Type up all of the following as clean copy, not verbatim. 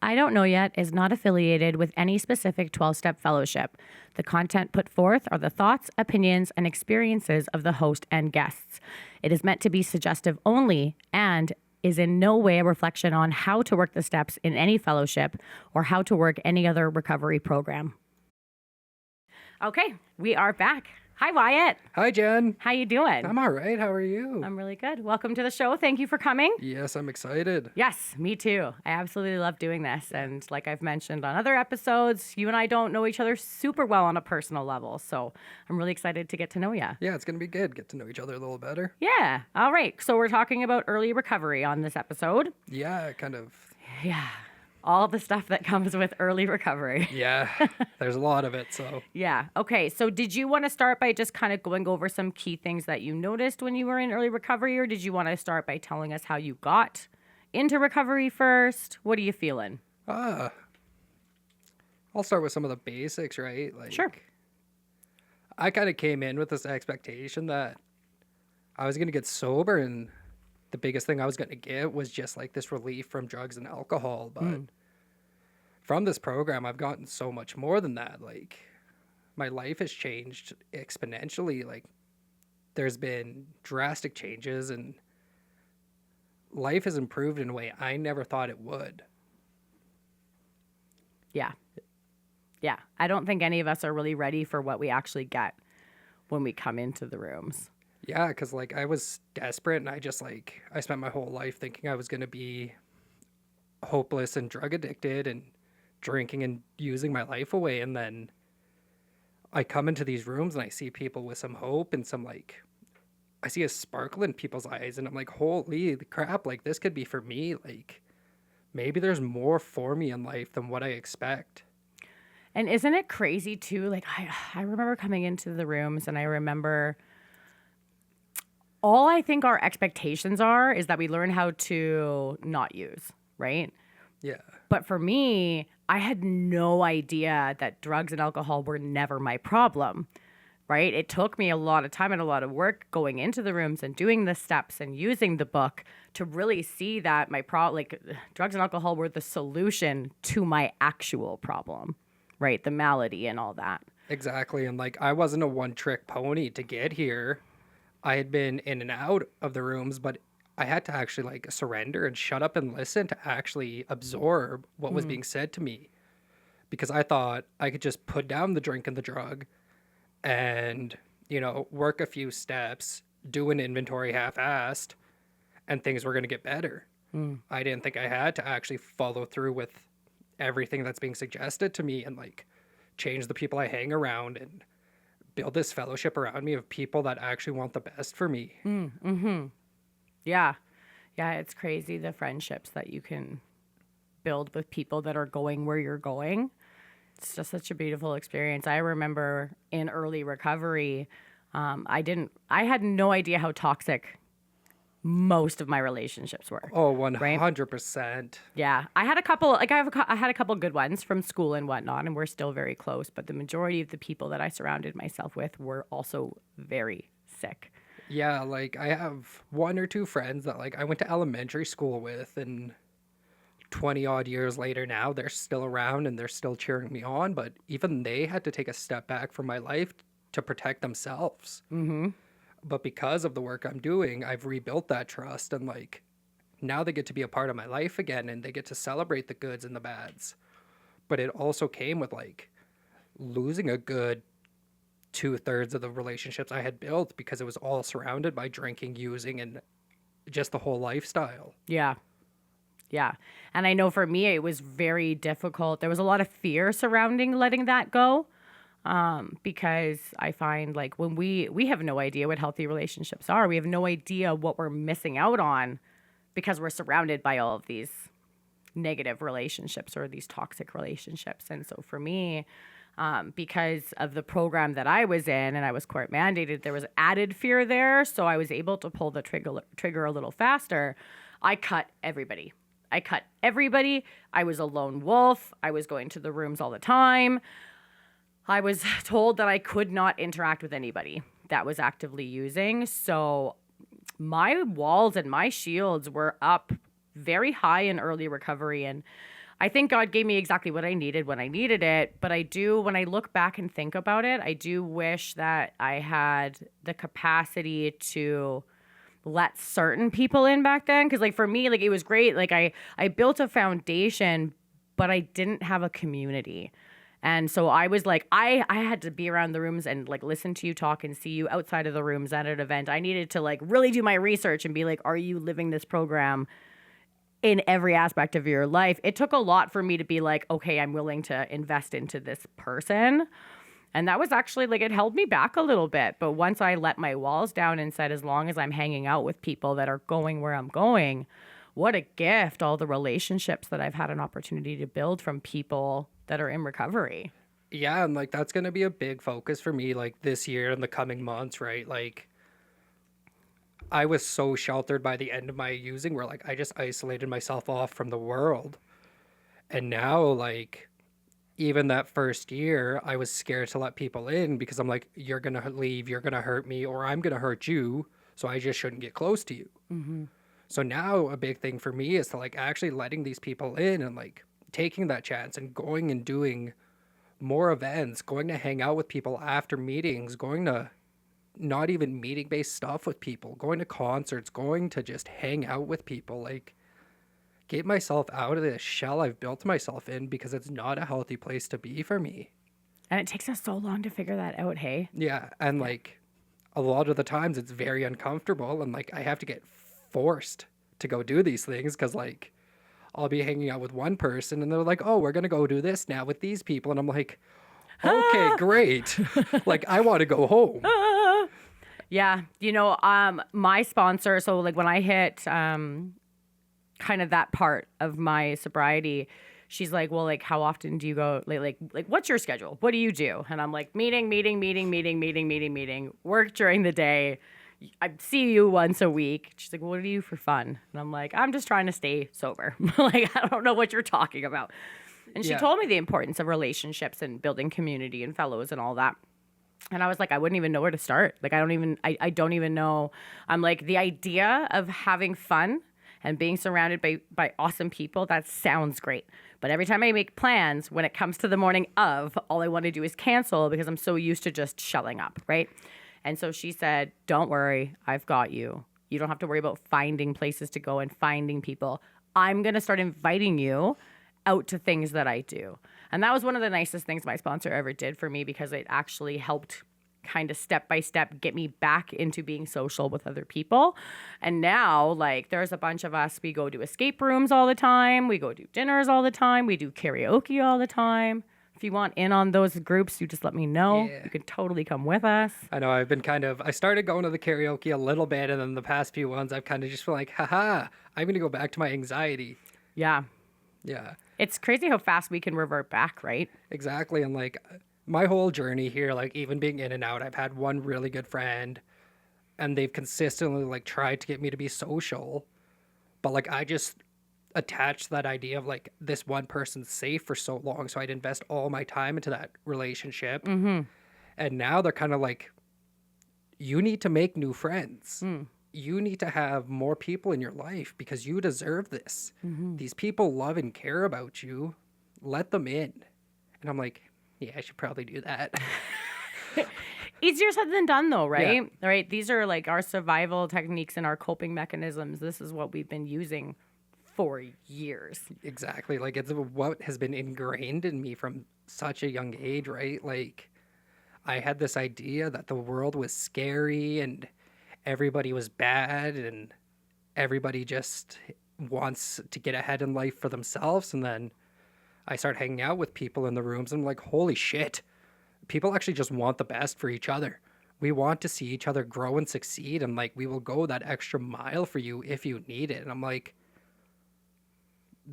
I Don't Know Yet is not affiliated with any specific 12-step fellowship. The content put forth are the thoughts, opinions, and experiences of the host and guests. It is meant to be suggestive only and is in no way a reflection on how to work the steps in any fellowship or how to work any other recovery program. Okay, we are back. Hi, Wyatt. Hi, Jen. How you doing? I'm all right. How are you? I'm really good. Welcome to the show. Thank you for coming. Yes, I'm excited. Yes, me too. I absolutely love doing this. And like I've mentioned on other episodes, you and I don't know each other super well on a personal level. So I'm really excited to get to know you. Yeah, it's going to be good. Get to know each other a little better. Yeah. All right. So we're talking about early recovery on this episode. Yeah, kind of. Yeah. All the stuff that comes with early recovery. Yeah, there's a lot of it. So yeah. Okay. So did you want to start by just kind of going over some key things that you noticed when you were in early recovery, or did you want to start by telling us how you got into recovery first? What are you feeling? I'll start with some of the basics, right? Like, Sure. I kind of came in with this expectation that I was going to get sober, and the biggest thing I was going to get was just like this relief from drugs and alcohol. But from this program, I've gotten so much more than that. Like, my life has changed exponentially. Like, there's been drastic changes, and life has improved in a way I never thought it would. Yeah. Yeah. I don't think any of us are really ready for what we actually get when we come into the rooms. Yeah, because like I was desperate, and I spent my whole life thinking I was going to be hopeless and drug addicted and drinking and using my life away. And then I come into these rooms and I see people with some hope and I see a sparkle in people's eyes, and I'm like, holy crap, like this could be for me. Like, maybe there's more for me in life than what I expect. And isn't it crazy too? Like I remember coming into the rooms, and I remember all I think our expectations are is that we learn how to not use, right? Yeah. But for me, I had no idea that drugs and alcohol were never my problem, right? It took me a lot of time and a lot of work going into the rooms and doing the steps and using the book to really see that drugs and alcohol were the solution to my actual problem, right? The malady and all that. Exactly. And like, I wasn't a one-trick pony to get here. I had been in and out of the rooms, but I had to actually like surrender and shut up and listen to actually absorb what was being said to me, because I thought I could just put down the drink and the drug and, work a few steps, do an inventory half-assed, and things were going to get better. I didn't think I had to actually follow through with everything that's being suggested to me and like change the people I hang around and build this fellowship around me of people that actually want the best for me. Yeah. Yeah, it's crazy the friendships that you can build with people that are going where you're going. It's just such a beautiful experience. I remember in early recovery, I had no idea how toxic most of my relationships were. Oh, 100%. Yeah. I had a couple, I had a couple good ones from school and whatnot, and we're still very close, but the majority of the people that I surrounded myself with were also very sick. Yeah, like I have one or two friends that like I went to elementary school with, and 20 odd years later now, they're still around and they're still cheering me on, but even they had to take a step back from my life to protect themselves. But because of the work I'm doing, I've rebuilt that trust, and like now they get to be a part of my life again, and they get to celebrate the goods and the bads. But it also came with like losing a good 2/3 of the relationships I had built because it was all surrounded by drinking, using, and just the whole lifestyle. Yeah. Yeah. And I know for me, it was very difficult. There was a lot of fear surrounding letting that go. Because I find like when we have no idea what healthy relationships are, we have no idea what we're missing out on because we're surrounded by all of these negative relationships or these toxic relationships. And so for me, because of the program that I was in and I was court mandated, there was added fear there. So I was able to pull the trigger a little faster. I cut everybody. I was a lone wolf. I was going to the rooms all the time. I was told that I could not interact with anybody that was actively using. So my walls and my shields were up very high in early recovery. And I think God gave me exactly what I needed when I needed it. But I do, when I look back and think about it, I do wish that I had the capacity to let certain people in back then. Cause like for me, like it was great. Like I built a foundation, but I didn't have a community. And so I was like, I had to be around the rooms and like listen to you talk and see you outside of the rooms at an event. I needed to like really do my research and be like, are you living this program in every aspect of your life? It took a lot for me to be like, okay, I'm willing to invest into this person. And that was actually like, it held me back a little bit. But once I let my walls down and said, as long as I'm hanging out with people that are going where I'm going, what a gift, all the relationships that I've had an opportunity to build from people that are in recovery. Yeah, and like that's gonna be a big focus for me like this year and the coming months, right? Like I was so sheltered by the end of my using where like I just isolated myself off from the world. And now like even that first year, I was scared to let people in because I'm like, you're gonna leave, you're gonna hurt me, or I'm gonna hurt you, so I just shouldn't get close to you. Mm-hmm. So now a big thing for me is to like actually letting these people in and like taking that chance and going and doing more events, going to hang out with people after meetings, going to not even meeting based stuff with people, going to concerts, going to just hang out with people, like get myself out of this shell I've built myself in because it's not a healthy place to be for me. And it takes us so long to figure that out, hey? Yeah, and like a lot of the times it's very uncomfortable and like I have to get forced to go do these things because like I'll be hanging out with one person and they're like, oh, we're gonna go do this now with these people, and I'm like, okay, great. Like I want to go home. Yeah, my sponsor, so like when I hit kind of that part of my sobriety, she's like, well, like how often do you go, like what's your schedule, what do you do? And I'm like, meeting, work during the day, I see you once a week. She's like, well, what do you do for fun? And I'm like, I'm just trying to stay sober. Like I don't know what you're talking about. And she Yeah. told me the importance of relationships and building community and fellows and all that. And I was like, I wouldn't even know where to start. Like, I don't even know. I'm like, the idea of having fun and being surrounded by awesome people, that sounds great. But every time I make plans, when it comes to the morning of, all I want to do is cancel because I'm so used to just shelling up, right? And so she said, don't worry, I've got you. You don't have to worry about finding places to go and finding people. I'm going to start inviting you out to things that I do. And that was one of the nicest things my sponsor ever did for me because it actually helped kind of step by step get me back into being social with other people. And now, like, there's a bunch of us, we go to escape rooms all the time, we go do dinners all the time, we do karaoke all the time. If you want in on those groups, you just let me know. Yeah. You can totally come with us. I know I've been I started going to the karaoke a little bit, and then the past few ones I've kind of just been like, haha, I'm going to go back to my anxiety. Yeah. Yeah. It's crazy how fast we can revert back, right? Exactly. And like my whole journey here, like even being in and out, I've had one really good friend and they've consistently like tried to get me to be social. But like I just attached that idea of like this one person's safe for so long. So I'd invest all my time into that relationship. Mm-hmm. And now they're kind of like, you need to make new friends. You need to have more people in your life because you deserve this. Mm-hmm. These people love and care about you. Let them in. And I'm like, yeah, I should probably do that. Easier said than done, though, right? Yeah. Right. These are like our survival techniques and our coping mechanisms. This is what we've been using for years. Exactly. Like it's what has been ingrained in me from such a young age, right? Like I had this idea that the world was scary and everybody was bad and everybody just wants to get ahead in life for themselves. And then I start hanging out with people in the rooms and I'm like, holy shit, people actually just want the best for each other. We want to see each other grow and succeed. And like, we will go that extra mile for you if you need it. And I'm like,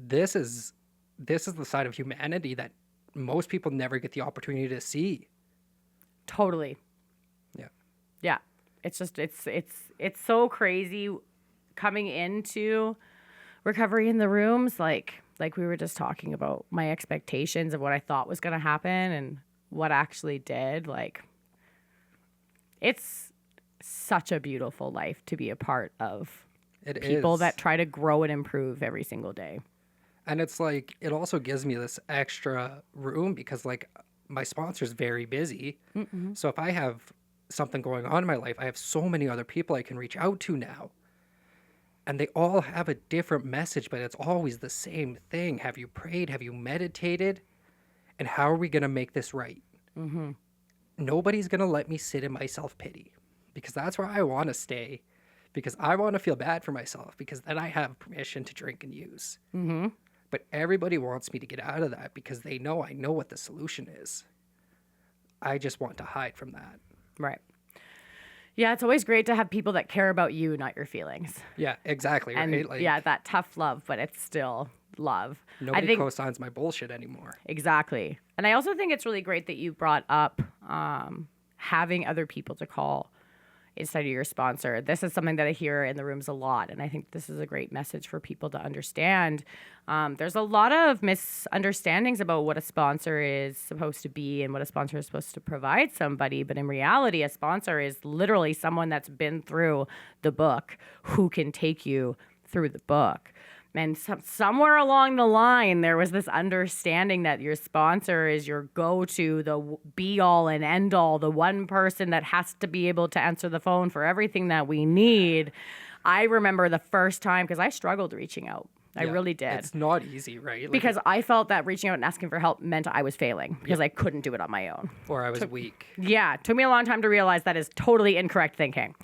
this is the side of humanity that most people never get the opportunity to see. Totally. Yeah. Yeah. It's just, it's so crazy coming into recovery in the rooms. Like we were just talking about my expectations of what I thought was going to happen and what actually did. Like, it's such a beautiful life to be a part of. It People is. that try to grow and improve every single day. And it's like, it also gives me this extra room because, like, my sponsor's very busy. So if I have something going on in my life, I have so many other people I can reach out to now. And they all have a different message, but it's always the same thing. Have you prayed? Have you meditated? And how are we going to make this right? Nobody's going to let me sit in my self-pity because that's where I want to stay, because I want to feel bad for myself, because then I have permission to drink and use. But everybody wants me to get out of that because they know I know what the solution is. I just want to hide from that. Right. Yeah, it's always great to have people that care about you, not your feelings. Yeah, exactly. And Right? Like, yeah, that tough love, but it's still love. nobody I think co-signs my bullshit anymore. exactly. And I also think it's really great that you brought up having other people to call instead of your sponsor. This is something that I hear in the rooms a lot, and I think this is a great message for people to understand. There's a lot of misunderstandings about what a sponsor is supposed to be and what a sponsor is supposed to provide somebody, but in reality, a sponsor is literally someone that's been through the book who can take you through the book. And somewhere along the line, there was this understanding that your sponsor is your go-to, the be-all and end-all, the one person that has to be able to answer the phone for everything that we need. I remember the first time, because I struggled reaching out. I Yeah, really did. It's not easy, right? Like, Because I felt that reaching out and asking for help meant I was failing because I couldn't do it on my own. or I was weak. Yeah, it took me a long time to realize that is totally incorrect thinking.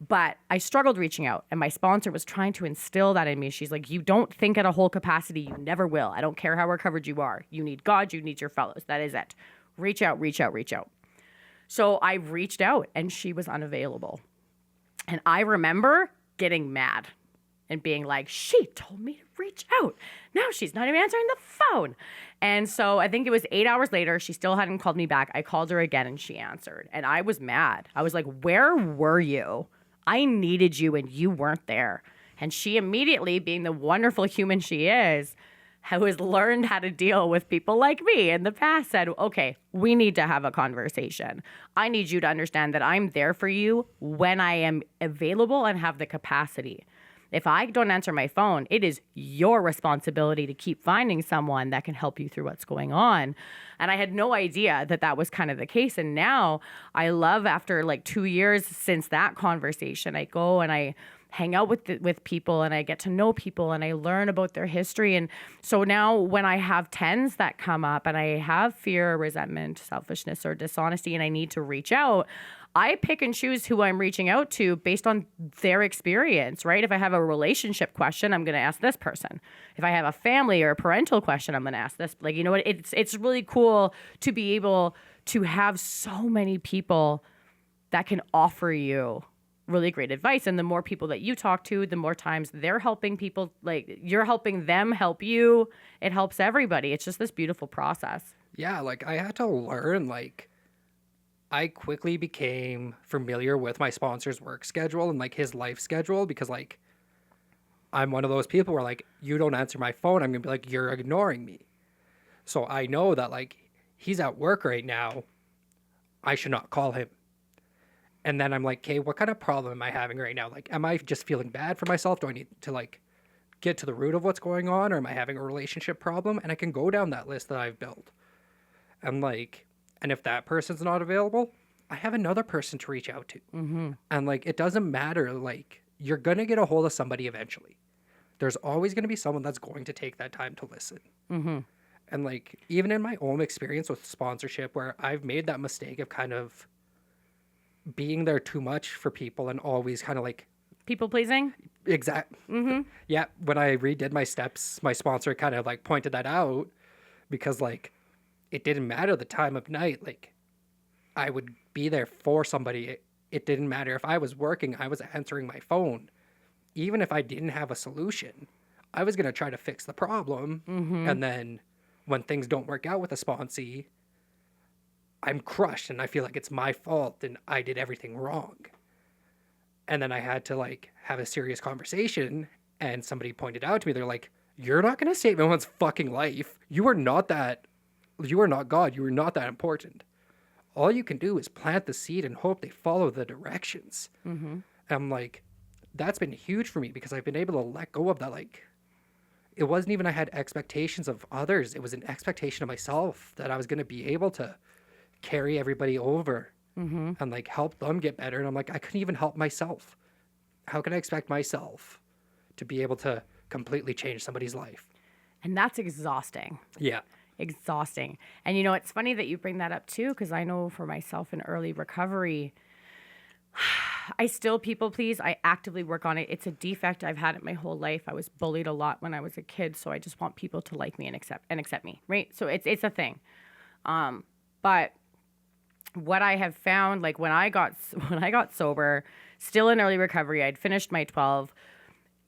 But I struggled reaching out, and my sponsor was trying to instill that in me. She's like, you don't think at a whole capacity. You never will. I don't care how recovered you are. You need God. You need your fellows. That is it. Reach out, reach out, reach out. So I reached out, and she was unavailable. And I remember getting mad and being like, she told me to reach out. Now she's not even answering the phone. And so I think it was 8 hours later. She still hadn't called me back. I called her again, and she answered. And I was mad. I was like, where were you? I needed you and you weren't there. And she immediately, being the wonderful human she is, who has learned how to deal with people like me in the past, said, okay, we need to have a conversation. I need you to understand that I'm there for you when I am available and have the capacity. If I don't answer my phone, it is your responsibility to keep finding someone that can help you through what's going on. And I had no idea that that was kind of the case. And now I love, after like 2 years since that conversation, I go and I hang out with people and I get to know people and I learn about their history. And so now when I have tens that come up and I have fear, resentment, selfishness, or dishonesty, and I need to reach out, I pick and choose who I'm reaching out to based on their experience, right? If I have a relationship question, I'm going to ask this person. If I have a family or a parental question, I'm going to ask this. Like, you know what? It's really cool to be able to have so many people that can offer you really great advice. And the more people that you talk to, the more times they're helping people, like you're helping them help you. It helps everybody. It's just this beautiful process. Yeah, like I had to learn, like, I quickly became familiar with my sponsor's work schedule and like his life schedule, because like I'm one of those people where like, you don't answer my phone, I'm gonna be like, you're ignoring me. So I know that like he's at work right now, I should not call him. And then I'm like, okay, what kind of problem am I having right now? Like, am I just feeling bad for myself? Do I need to like get to the root of what's going on? Or am I having a relationship problem? And I can go down that list that I've built. And like, and if that person's not available, I have another person to reach out to. And like, it doesn't matter. Like, you're going to get a hold of somebody eventually. There's always going to be someone that's going to take that time to listen. And like, even in my own experience with sponsorship, where I've made that mistake of kind of being there too much for people and always kind of like People pleasing? Yeah, when I redid my steps, my sponsor kind of like pointed that out, because like it didn't matter the time of night. Like, I would be there for somebody. It didn't matter if I was working, I was answering my phone. Even if I didn't have a solution, I was going to try to fix the problem. And then when things don't work out with a sponsee, I'm crushed and I feel like it's my fault and I did everything wrong. And then I had to like have a serious conversation, and somebody pointed out to me, they're like, you're not going to save anyone's fucking life. You are not God. You are not that important. All you can do is plant the seed and hope they follow the directions. And I'm like, that's been huge for me, because I've been able to let go of that like it wasn't even I had expectations of others. It was an expectation of myself that I was going to be able to carry everybody over and like help them get better. And I'm like, I couldn't even help myself. How can I expect myself to be able to completely change somebody's life? And that's exhausting. Yeah. Exhausting. And you know, it's funny that you bring that up too, because I know for myself in early recovery, I still people please. I actively work on it. It's a defect I've had it my whole life. I was bullied a lot when I was a kid, so I just want people to like me and accept me, right? So it's a thing. But what I have found, like when I got sober, still in early recovery, I'd finished my 12.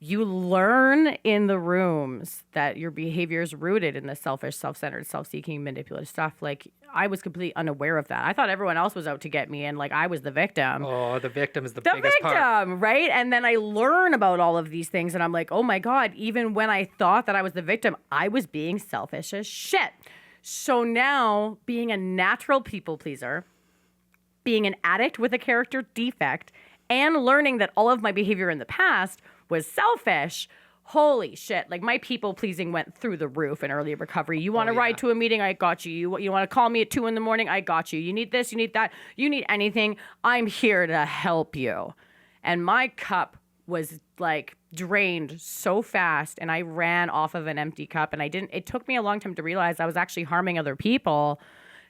You learn in the rooms that your behavior is rooted in the selfish, self-centered, self-seeking, manipulative stuff. Like I was completely unaware of that. I thought everyone else was out to get me and like I was the victim. Oh, the victim is the The biggest part. victim, right? And then I learn about all of these things and I'm like, oh my God, even when I thought that I was the victim, I was being selfish as shit. So now being a natural people pleaser, being an addict with a character defect, and learning that all of my behavior in the past was selfish. Holy shit. Like my people pleasing went through the roof in early recovery. You want to ride to a meeting? I got you. You want to call me at 2 a.m? I got you. You need this, you need that, you need anything. I'm here to help you. And my cup was like drained so fast and I ran off of an empty cup and it took me a long time to realize I was actually harming other people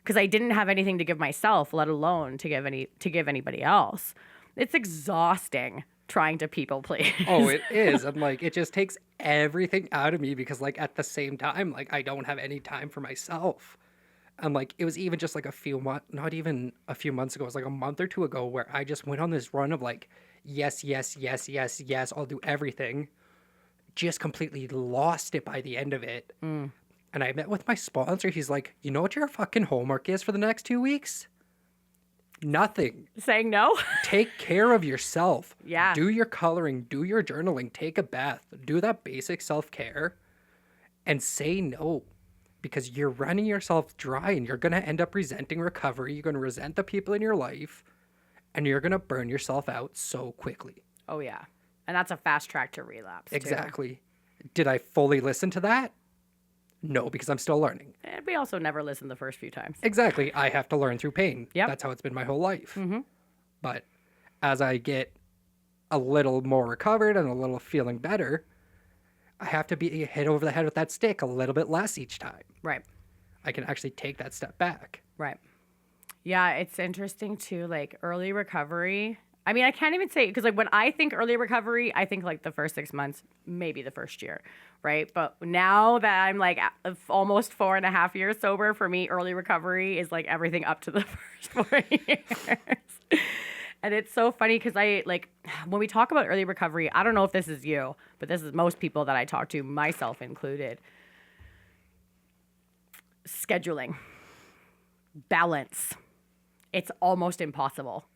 because I didn't have anything to give myself, let alone to give anybody else. It's exhausting trying to people please. Oh, it is. And like, it just takes everything out of me because like at the same time, like I don't have any time for myself. And like, it was even just like not even a few months ago, it was like a month or two ago where I just went on this run of like, yes, yes, yes, yes, yes, I'll do everything. Just completely lost it by the end of it. And I met with my sponsor. He's like, you know what your fucking homework is for the next 2 weeks? Nothing. Saying no? Take care of yourself. Yeah. Do your coloring, do your journaling, take a bath, do that basic self-care, and say no. Because you're running yourself dry and you're going to end up resenting recovery. You're going to resent the people in your life and you're going to burn yourself out so quickly. Oh, yeah. And that's a fast track to relapse. Exactly. Did I fully listen to that? No, because I'm still learning. And we also never listened the first few times. Exactly. I have to learn through pain. Yep. That's how it's been my whole life. But as I get a little more recovered and a little feeling better, I have to be hit over the head with that stick a little bit less each time. Right. I can actually take that step back. Right. Yeah, it's interesting too, like early recovery. I mean, I can't even say, because like when I think early recovery, I think like the first 6 months, maybe the first year, right? But now that I'm like almost 4.5 years sober, for me, early recovery is like everything up to the first 4 years. And it's so funny because I like, when we talk about early recovery, I don't know if this is you, but this is most people that I talk to, myself included. Scheduling, balance. It's almost impossible,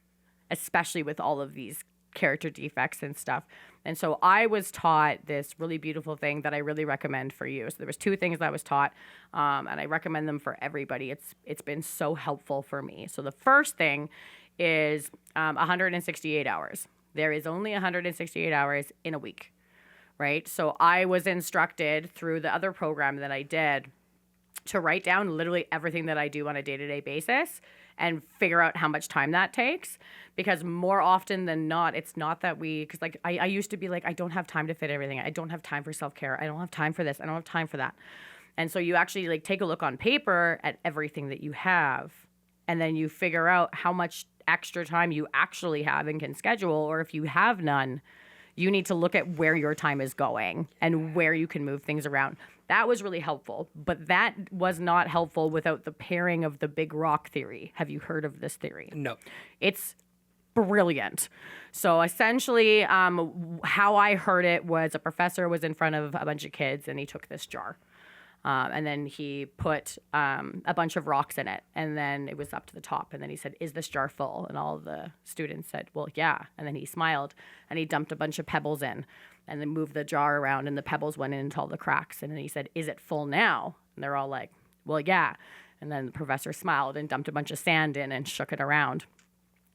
especially with all of these character defects and stuff. And so I was taught this really beautiful thing that I really recommend for you. So there was 2 things that I was taught, and I recommend them for everybody. It's been so helpful for me. So the first thing is 168 hours. There is only 168 hours in a week, right? So I was instructed through the other program that I did to write down literally everything that I do on a day-to-day basis and figure out how much time that takes. Because more often than not, it's not that because like I used to be like, I don't have time to fit everything. I don't have time for self-care. I don't have time for this. I don't have time for that. And so you actually like take a look on paper at everything that you have, and then you figure out how much extra time you actually have and can schedule, or if you have none, you need to look at where your time is going and where you can move things around. That was really helpful, but that was not helpful without the pairing of the big rock theory. Have you heard of this theory? No. It's brilliant. So essentially, how I heard it was a professor was in front of a bunch of kids and he took this jar. And then he put a bunch of rocks in it, and then it was up to the top. And then he said, "Is this jar full?" And all of the students said, "Well, yeah." And then he smiled, and he dumped a bunch of pebbles in, and then moved the jar around, and the pebbles went into all the cracks. And then he said, "Is it full now?" And they're all like, "Well, yeah." And then the professor smiled and dumped a bunch of sand in and shook it around.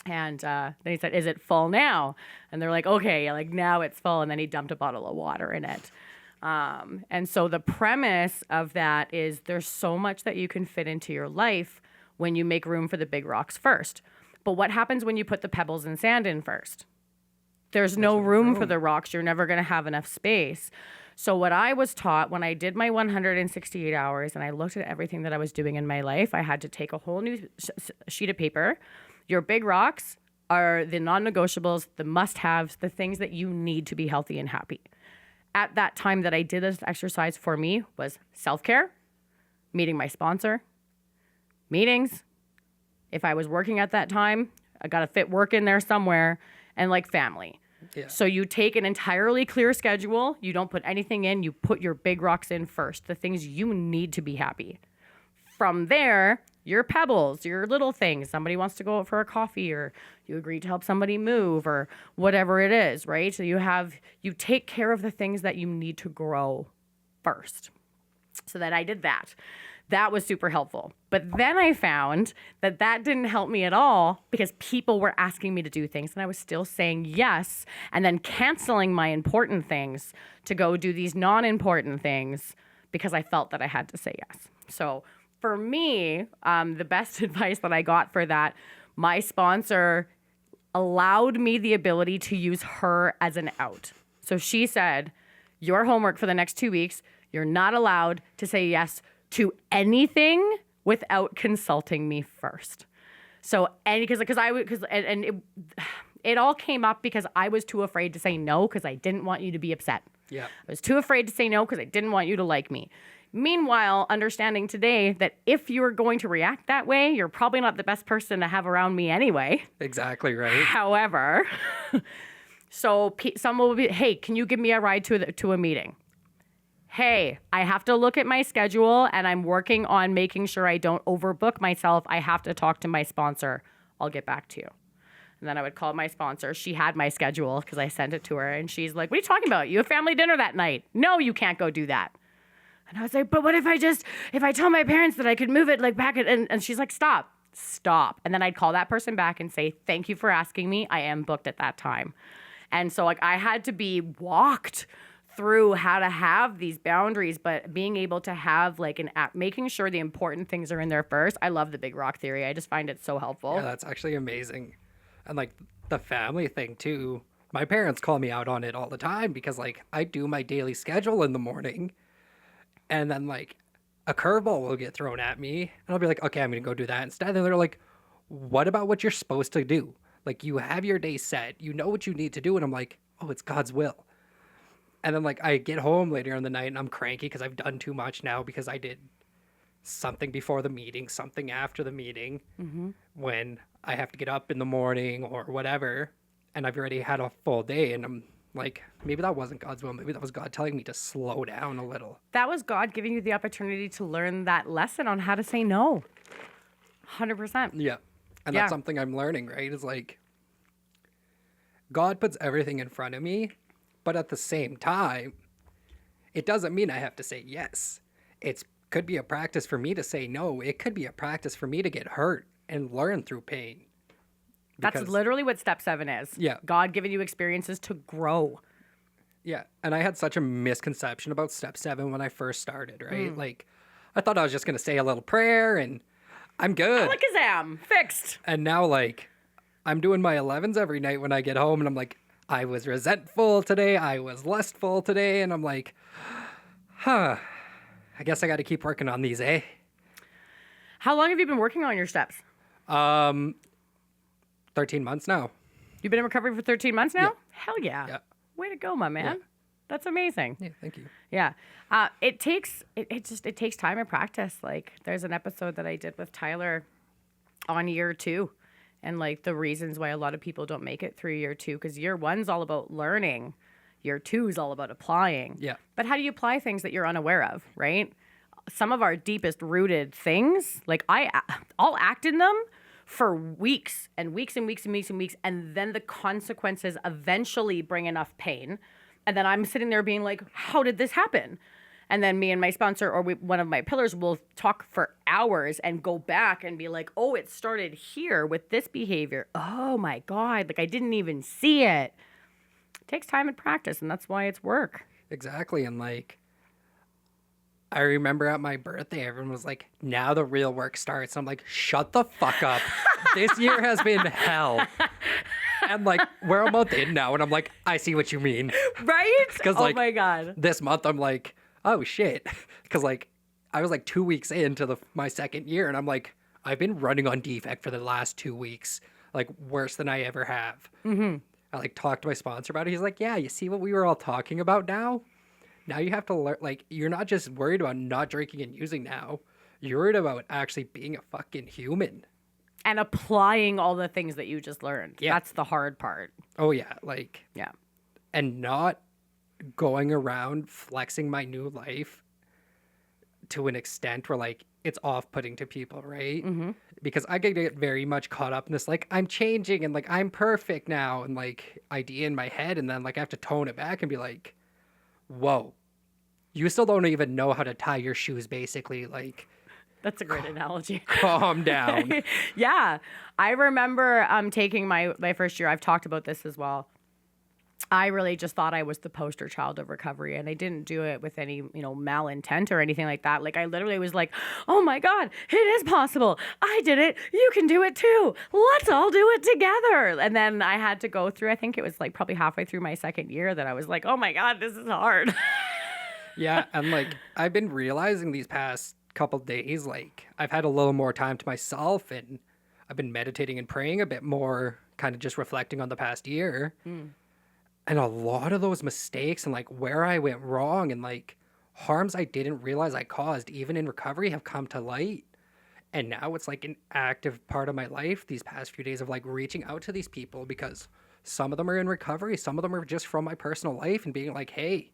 And then he said, "Is it full now?" And they're like, "Okay, like now it's full." And then he dumped a bottle of water in it. And so the premise of that is there's so much that you can fit into your life when you make room for the big rocks first. But what happens when you put the pebbles and sand in first? There's no room for the rocks. You're never going to have enough space. So what I was taught when I did my 168 hours and I looked at everything that I was doing in my life, I had to take a whole new sheet of paper. Your big rocks are the non-negotiables, the must-haves, the things that you need to be healthy and happy. At that time that I did this exercise for me was self-care, meeting my sponsor, meetings. If I was working at that time, I got to fit work in there somewhere, and like family. Yeah. So you take an entirely clear schedule. You don't put anything in. You put your big rocks in first, the things you need to be happy. From there, your pebbles, your little things. Somebody wants to go out for a coffee, or you agree to help somebody move, or whatever it is, right? So you take care of the things that you need to grow first. So that I did that. That was super helpful. But then I found that didn't help me at all because people were asking me to do things and I was still saying yes and then canceling my important things to go do these non-important things because I felt that I had to say yes. So for me, the best advice that I got for that, my sponsor allowed me the ability to use her as an out. So she said, your homework for the next 2 weeks, you're not allowed to say yes to anything without consulting me first. So, and it all came up because I was too afraid to say no because I didn't want you to be upset. Yeah. I was too afraid to say no because I didn't want you to like me. Meanwhile, understanding today that if you're going to react that way, you're probably not the best person to have around me anyway. Exactly right. However, so someone will be, hey, can you give me a ride to a meeting? Hey, I have to look at my schedule and I'm working on making sure I don't overbook myself. I have to talk to my sponsor. I'll get back to you. And then I would call my sponsor. She had my schedule because I sent it to her. And she's like, what are you talking about? You have family dinner that night. No, you can't go do that. And I was like, but what if I tell my parents that I could move it like back? And she's like, stop. And then I'd call that person back and say, thank you for asking me. I am booked at that time. And so like I had to be walked through how to have these boundaries, but being able to have like making sure the important things are in there first. I love the big rock theory. I just find it so helpful. Yeah, that's actually amazing. And like the family thing too. My parents call me out on it all the time because like I do my daily schedule in the morning and then like a curveball will get thrown at me and I'll be like, okay, I'm going to go do that instead. And they're like, what about what you're supposed to do? Like you have your day set, you know what you need to do. And I'm like, oh, it's God's will. And then, like, I get home later in the night and I'm cranky because I've done too much now because I did something before the meeting, something after the meeting, when I have to get up in the morning or whatever. And I've already had a full day. And I'm like, maybe that wasn't God's will. Maybe that was God telling me to slow down a little. That was God giving you the opportunity to learn that lesson on how to say no. 100%. Yeah. And that's something I'm learning, right? Is like, God puts everything in front of me. But at the same time, it doesn't mean I have to say yes. It could be a practice for me to say no. It could be a practice for me to get hurt and learn through pain. That's literally what step 7 is. Yeah. God giving you experiences to grow. Yeah. And I had such a misconception about step 7 when I first started, right? Like, I thought I was just going to say a little prayer and I'm good. Alakazam, fixed. And now, like, I'm doing my 11s every night when I get home and I'm like, I was resentful today. I was lustful today. And I'm like, I guess I got to keep working on these, eh? How long have you been working on your steps? 13 months now. You've been in recovery for 13 months now? Yeah. Hell yeah. Yeah. Way to go, my man. Yeah. That's amazing. Yeah, thank you. Yeah. It takes time and practice. Like there's an episode that I did with Tyler on year 2. And like the reasons why a lot of people don't make it through year 2, because year 1's all about learning. Year 2 is all about applying. Yeah. But how do you apply things that you're unaware of, right? Some of our deepest rooted things, like I'll act in them for weeks and weeks and weeks and weeks and weeks. And then the consequences eventually bring enough pain. And then I'm sitting there being like, how did this happen? And then me and my sponsor or one of my pillars will talk for hours and go back and be like, oh, it started here with this behavior. Oh my God, like I didn't even see it. It takes time and practice, and that's why it's work. Exactly. And like, I remember at my birthday, everyone was like, now the real work starts. I'm like, shut the fuck up. This year has been hell. And like, we're a month in now, and I'm like, I see what you mean. Right? Because Oh like, my God. this month, I'm like, oh shit. Because like, I was like 2 weeks into my second year, and I'm like, I've been running on defect for the last 2 weeks, like worse than I ever have. I like talked to my sponsor about it. He's like, yeah, you see what we were all talking about now? Now you have to learn, like, you're not just worried about not drinking and using now. You're worried about actually being a fucking human. And applying all the things that you just learned. Yeah. That's the hard part. Oh, yeah. Like, Yeah. and not going around flexing my new life to an extent where, like, it's off-putting to people, right? Because I could get very much caught up in this, like, I'm changing and, like, I'm perfect now and, like, idea in my head. And then, like, I have to tone it back and be like, whoa, you still don't even know how to tie your shoes, basically. Like, That's a great analogy. calm down. Yeah. I remember taking my first year. I've talked about this as well. I really just thought I was the poster child of recovery, and I didn't do it with any, malintent or anything like that. Like, I literally was like, oh my God, it is possible. I did it. You can do it too. Let's all do it together. And then I had to go through, I think it was like probably halfway through my second year that I was like, oh my God, this is hard. Yeah, and like I've been realizing these past couple days, like I've had a little more time to myself, and I've been meditating and praying a bit more, kind of just reflecting on the past year. And a lot of those mistakes and like where I went wrong and like harms I didn't realize I caused, even in recovery, have come to light. And now it's like an active part of my life these past few days of like reaching out to these people, because some of them are in recovery, some of them are just from my personal life, and being like, hey,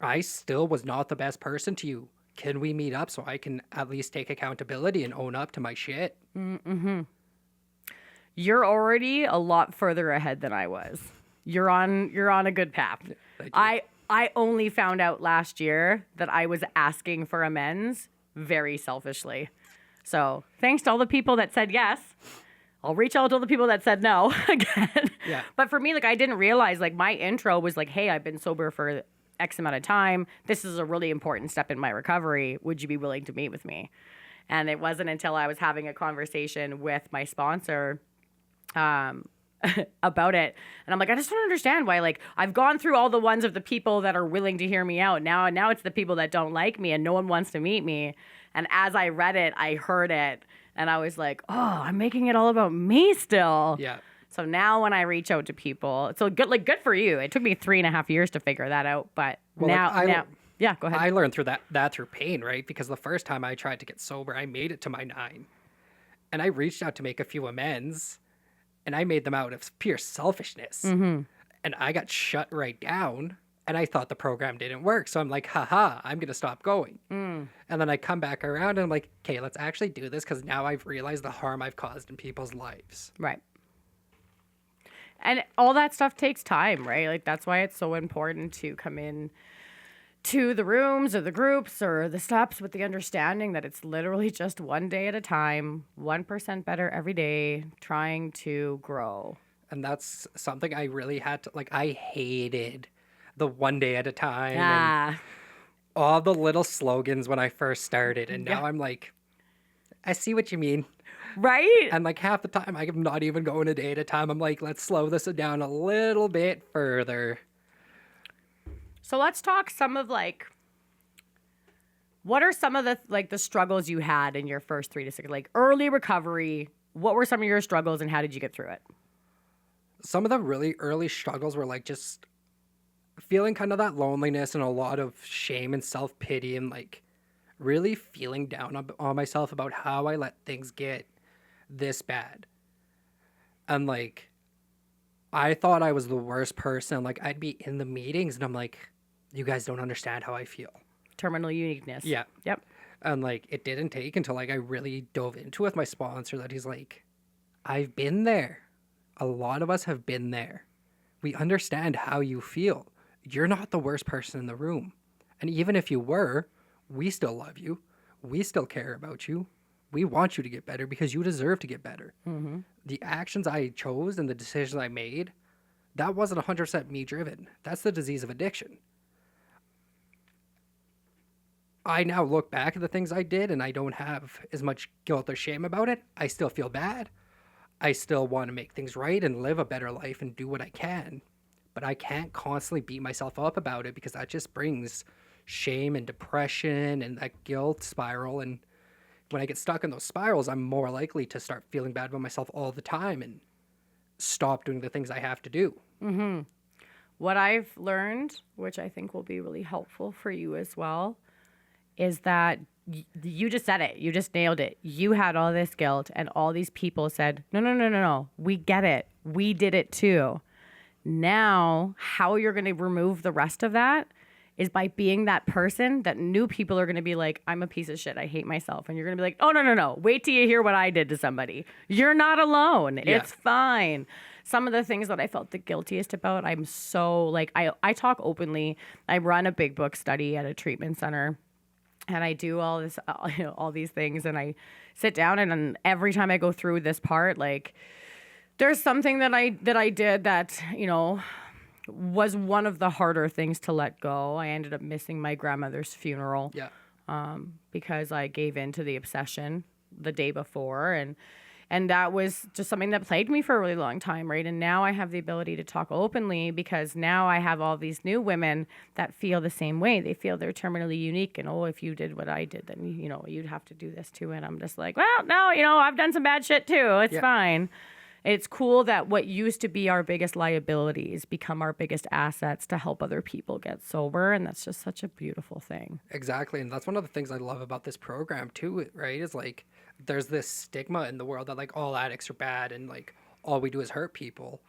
I still was not the best person to you. Can we meet up so I can at least take accountability and own up to my shit? You're already a lot further ahead than I was. You're on a good path. Thank you. I only found out last year that I was asking for amends very selfishly. So thanks to all the people that said yes. I'll reach out to all the people that said no again. Yeah. But for me, like, I didn't realize, like, my intro was like, hey, I've been sober for X amount of time. This is a really important step in my recovery. Would you be willing to meet with me? And it wasn't until I was having a conversation with my sponsor about it. And I'm like, I just don't understand why, like, I've gone through all the ones of the people that are willing to hear me out. Now it's the people that don't like me and no one wants to meet me. And as I read it, I heard it and I was like, oh, I'm making it all about me still. Yeah. So now when I reach out to people, so good for you. It took me 3.5 years to figure that out. But Well, like, now, yeah, go ahead. I learned through that through pain, right? Because the first time I tried to get sober, I made it to my 9. And I reached out to make a few amends, and I made them out of pure selfishness. And I got shut right down, and I thought the program didn't work. So I'm like, haha, I'm going to stop going. And then I come back around, and I'm like, okay, let's actually do this, because now I've realized the harm I've caused in people's lives. Right. And all that stuff takes time, right? Like, that's why it's so important to come in to the rooms or the groups or the steps with the understanding that it's literally just one day at a time, 1% better every day, trying to grow. And that's something I really had to, like, I hated the one day at a time and Yeah. all the little slogans when I first started. And now Yeah. I'm like, I see what you mean. Right? And like half the time, I'm not even going a day at a time. I'm like, let's slow this down a little bit further. So let's talk some of, like, what are some of the struggles you had in your first 3 to 6, like, early recovery? What were some of your struggles and how did you get through it? Some of the really early struggles were like just feeling kind of that loneliness and a lot of shame and self-pity, and like really feeling down on myself about how I let things get this bad. And like, I thought I was the worst person. Like, I'd be in the meetings and I'm like, you guys don't understand how I feel. Terminal uniqueness. Yeah. Yep. And like, it didn't take until like I really dove into it with my sponsor that he's like, I've been there. A lot of us have been there. We understand how you feel. You're not the worst person in the room. And even if you were, we still love you. We still care about you. We want you to get better because you deserve to get better. The actions I chose and the decisions I made, that wasn't 100% me driven. That's the disease of addiction. I now look back at the things I did and I don't have as much guilt or shame about it. I still feel bad. I still want to make things right and live a better life and do what I can. But I can't constantly beat myself up about it because that just brings shame and depression and that guilt spiral. And when I get stuck in those spirals, I'm more likely to start feeling bad about myself all the time and stop doing the things I have to do. What I've learned, which I think will be really helpful for you as well, is that you just said it. You just nailed it. You had all this guilt, and all these people said, no, no, no, no, no. We get it. We did it too. Now, how you're going to remove the rest of that is by being that person that new people are going to be like, I'm a piece of shit. I hate myself. And you're going to be like, oh, no, no, no. Wait till you hear what I did to somebody. You're not alone. Yeah. It's fine. Some of the things that I felt the guiltiest about, I'm so like, I talk openly. I run a big book study at a treatment center. And I do all this, all these things, and I sit down, and every time I go through this part, like, there's something that I did that was one of the harder things to let go. I ended up missing my grandmother's funeral, Yeah. because I gave in to the obsession the day before, and that was just something that plagued me for a really long time, right? And now I have the ability to talk openly because now I have all these new women that feel the same way. They feel they're terminally unique. And, if you did what I did, then, you'd have to do this too. And I'm just like, well, no, I've done some bad shit too. It's fine. It's cool that what used to be our biggest liabilities become our biggest assets to help other people get sober. And that's just such a beautiful thing. Exactly. And that's one of the things I love about this program too, right? Is like there's this stigma in the world that like all addicts are bad and like all we do is hurt people.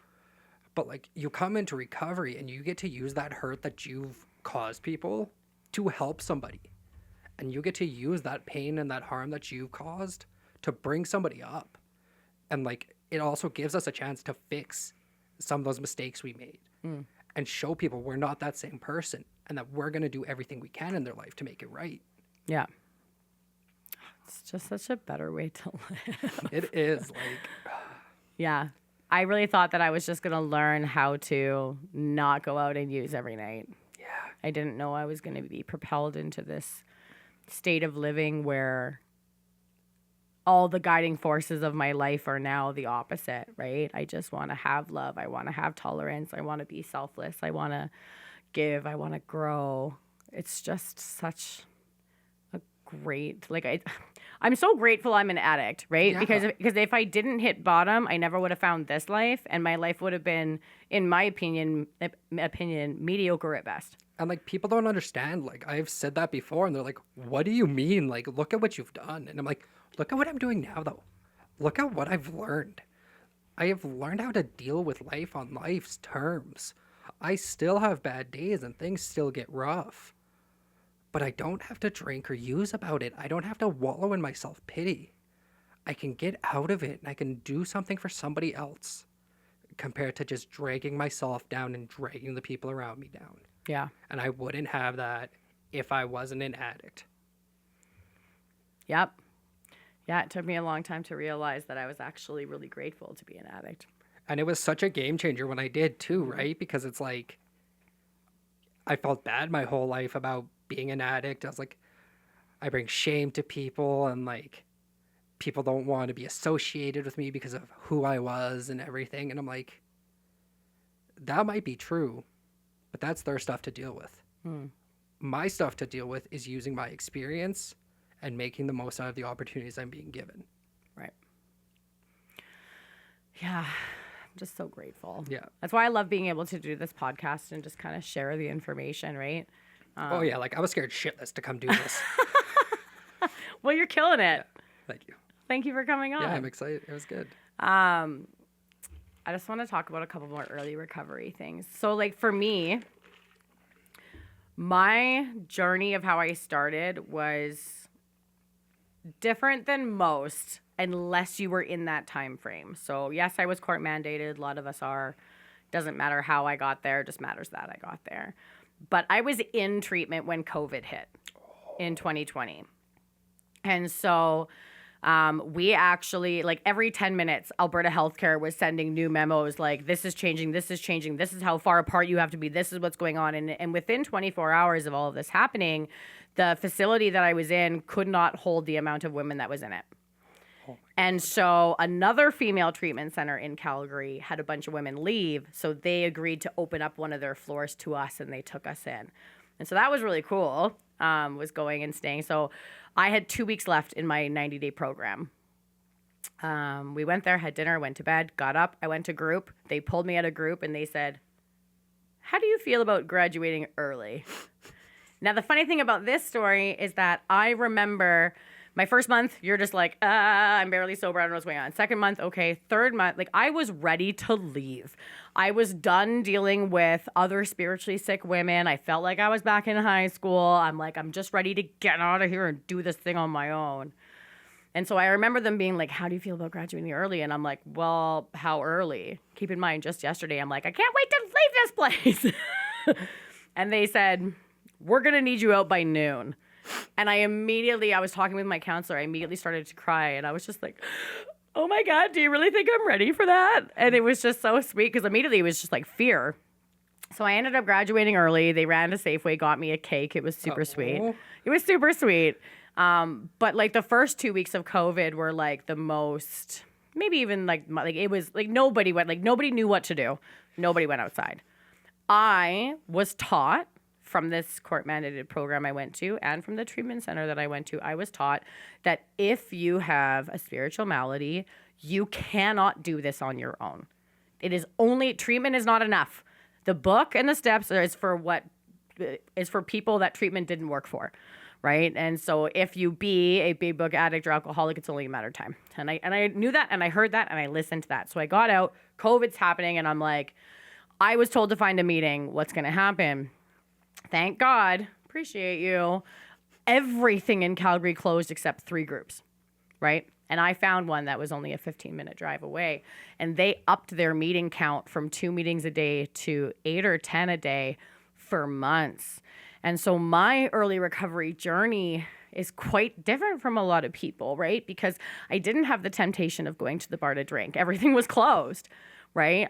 But like you come into recovery and you get to use that hurt that you've caused people to help somebody. And you get to use that pain and that harm that you've caused to bring somebody up. And like it also gives us a chance to fix some of those mistakes we made and show people we're not that same person and that we're going to do everything we can in their life to make it right. Yeah. It's just such a better way to live. It is like, Yeah. I really thought that I was just going to learn how to not go out and use every night. yeah, I didn't know I was going to be propelled into this state of living where all the guiding forces of my life are now the opposite, right? I just want to have love. I want to have tolerance. I want to be selfless. I want to give. I want to grow. It's just such a great, I'm so grateful I'm an addict, right? Yeah. Because if I didn't hit bottom, I never would have found this life, and my life would have been, in my opinion, mediocre at best. and like people don't understand. Like I've said that before, and they're like, "What do you mean? Like, look at what you've done." And I'm like, "Look at what I'm doing now, though. Look at what I've learned. I have learned how to deal with life on life's terms. I still have bad days, and things still get rough, but I don't have to drink or use about it. I don't have to wallow in my self-pity. I can get out of it, and I can do something for somebody else." Compared to just dragging myself down and dragging the people around me down. Yeah. And I wouldn't have that if I wasn't an addict. Yep. Yeah, it took me a long time to realize that I was actually really grateful to be an addict. And it was such a game changer when I did too, right? Because it's like, I felt bad my whole life about being an addict. I was like, I bring shame to people, and like, people don't want to be associated with me because of who I was and everything. And I'm like, that might be true, but that's their stuff to deal with. My stuff to deal with is using my experience and making the most out of the opportunities I'm being given. Right. Yeah. I'm just so grateful. Yeah. That's why I love being able to do this podcast and just kind of share the information, right? Oh yeah, like I was scared shitless to come do this. Well, you're killing it. Thank you. Thank you for coming on. Yeah, I'm excited. It was good. I just want to talk about a couple more early recovery things. So, like, for me, my journey of how I started was different than most unless you were in that time frame. So, yes, I was court mandated. A lot of us are. Doesn't matter how I got there. Just matters that I got there. But I was in treatment when COVID hit in 2020. And so We actually, like every 10 minutes, Alberta Healthcare was sending new memos like, this is changing, this is changing, this is how far apart you have to be, this is what's going on. And within 24 hours of all of this happening, the facility that I was in could not hold the amount of women that was in it. And so another female treatment center in Calgary had a bunch of women leave. So they agreed to open up one of their floors to us and they took us in. And so that was really cool, was going and staying. So I had 2 weeks left in my 90-day program. We went there, had dinner, went to bed, got up. I went to group. They pulled me out of group and they said, how do you feel about graduating early? Now, the funny thing about this story is that I remember my first month, you're just like, I'm barely sober. I don't know what's going on. Second month, okay. Third month, like I was ready to leave. I was done dealing with other spiritually sick women. I felt like I was back in high school. I'm like, I'm just ready to get out of here and do this thing on my own. And so I remember them being like, how do you feel about graduating early? And I'm like, well, how early? Keep in mind, just yesterday, I'm like, I can't wait to leave this place. And they said, we're going to need you out by noon. And I was talking with my counselor. I immediately started to cry. And I was just like, oh my God, do you really think I'm ready for that? And it was just so sweet because immediately it was just like fear. So I ended up graduating early. They ran to Safeway, got me a cake. It was super sweet. It was super sweet. But like the first 2 weeks of COVID were like the most, maybe even like it was like nobody knew what to do. Nobody went outside. I was taught from this court-mandated program I went to and from the treatment center that I went to, I was taught that if you have a spiritual malady, you cannot do this on your own. Treatment is not enough. The book and the steps is for people that treatment didn't work for, right? And so if you be a big book addict or alcoholic, it's only a matter of time. And I knew that and I heard that and I listened to that. So I got out, COVID's happening, and I'm like, I was told to find a meeting. What's going to happen? Thank God, appreciate you. Everything in Calgary closed except 3 groups, right? And I found one that was only a 15-minute drive away. And they upped their meeting count from 2 meetings a day to 8 or 10 a day for months. And so my early recovery journey is quite different from a lot of people, right? Because I didn't have the temptation of going to the bar to drink. Everything was closed. Right?